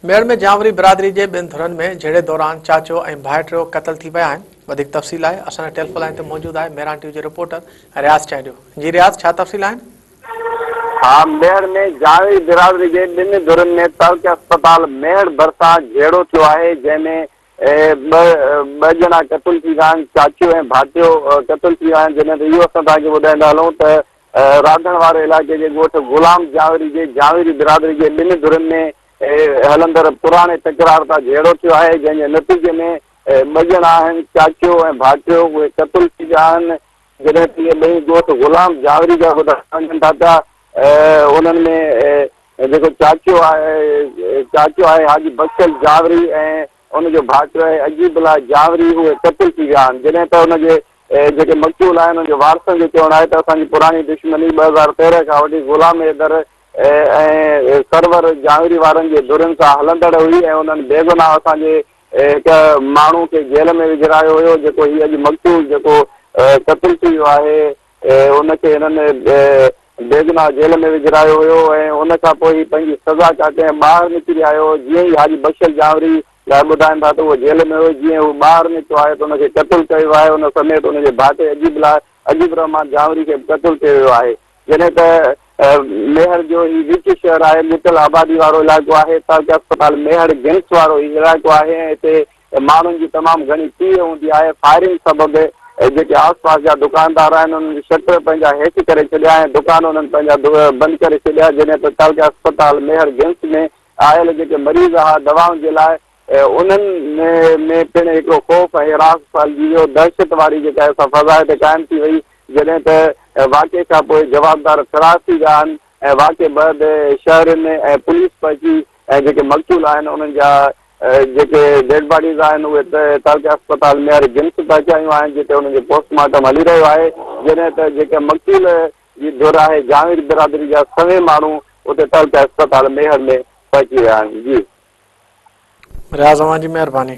मेड़ में जावरी बिरादरी के बिन धुरन में झेड़े दौरान चाचो और भाइटियो क़त्ल थी विया आहिनि। वधिक तफ़सील आहे असां टेलीफोन लाइन ते मौजूद है मेरान टीवी के रिपोर्टर रियाज़ चांडियो। जी रियाज़, छा तफ़सील आहिनि? हाँ, मेहर में जावरी बिरादरी के बिन धुरन में तालुके अस्पताल मेहर भरसा झेड़ो थियो है, जंहिंमें ब ॼणा क़त्ल थी विया आहिनि। चाचियो ऐं भाटियो क़त्ल थी विया आहिनि। जंहिंमें इहो असां तव्हांखे ॿुधाईंदा हलूं त राधण वारे इलाइक़े जे ॻोठ गुलाम जावरी जे जावरी बिरादरी के बिन धुरन में हलंदड़ पुराणे तकरार तां झेड़ो थियो आहे, जंहिंजे नतीजे में ॿ ॼणा आहिनि, चाचियो ऐं भाटियो, उहे क़त्ल थी विया आहिनि। जॾहिं त इहे ॿई ॻोठ गुलाम जावरी जा ॿुधाइनि वञनि था पिया। उन्हनि में जेको चाचियो आहे हाजी बख्शल जावरी ऐं उनजो भाटियो आहे अजीबुल्ला जावरी, उहे क़त्ल थी विया आहिनि। जॾहिं त हुनजे जेके मक़तूल आहिनि उनजे वारसनि जो चवणु आहे त असांजी पुराणी दुश्मनी 2013 खां वठी गुलाम हैदर ऐं सरवर जावरी वारनि जे धुरनि सां हलंदड़ हुई ऐं उन्हनि बेगुनाह असांजे हिकु माण्हू खे जेल में विझरायो हुयो, जेको हीअ अॼु मक़तूल जेको क़त्ल थी वियो आहे उनखे हिननि बेगुनाह जेल में विझरायो हुयो ऐं उन खां पोइ ही पंहिंजी सज़ा काटे ॿाहिरि निकिरी आयो। जीअं ई हाजी बख्शल जावरी लाइ ॿुधाइनि था त उहो जेल में हुयो, जीअं हू ॿाहिरि निकितो आहे त हुनखे क़त्ल कयो आहे। उन समेत हुनजे भाटे अजीब रहमान जावरी खे क़त्ल कयो वियो आहे। जॾहिं त मेहर जो ही विच शहर आहे, मुतल आबादी वारो इलाइक़ो आहे। तालुके अस्पताल मेहर गिंस वारो ही इलाइक़ो आहे ऐं हिते माण्हुनि जी तमामु घणी पीड़ हूंदी आहे। फायरिंग सबबि जेके आसपास जा दुकानदार आहिनि उन्हनि शटर पंहिंजा हेठि करे छॾिया ऐं दुकान उन्हनि पंहिंजा बंदि करे छॾिया। जॾहिं त तालुके अस्पताल मेहर गिंस में आयल जेके मरीज़ हुआ दवाउनि जे लाइ उन्हनि में पिणु हिकिड़ो ख़ौफ़ ऐं हिरास फैलिजी वियो। दहशत वारी जेका असां फज़ा हिते क़ाइमु थी वई। जॾहिं त वाक़े खां पोइ जवाबदार फ़रार थी विया आहिनि ऐं वाक़े बैदि शहर में ऐं पुलिस पहुची ऐं जेके मक़तूल आहिनि उन्हनि जा जेके डेड बॉडीज़ आहिनि उहे तालुके अस्पताल मेहर गिंस पहुचायूं आहिनि, जिते उन्हनि जो पोस्टमार्टम हली रहियो आहे। जॾहिं त जेके मक़तूल जी धुर आहे जावेर बिरादरी जा सवे माण्हू उते तालुके अस्पताल मेहर में पहुची विया आहिनि। जी रियाज़, तव्हांजी महिरबानी।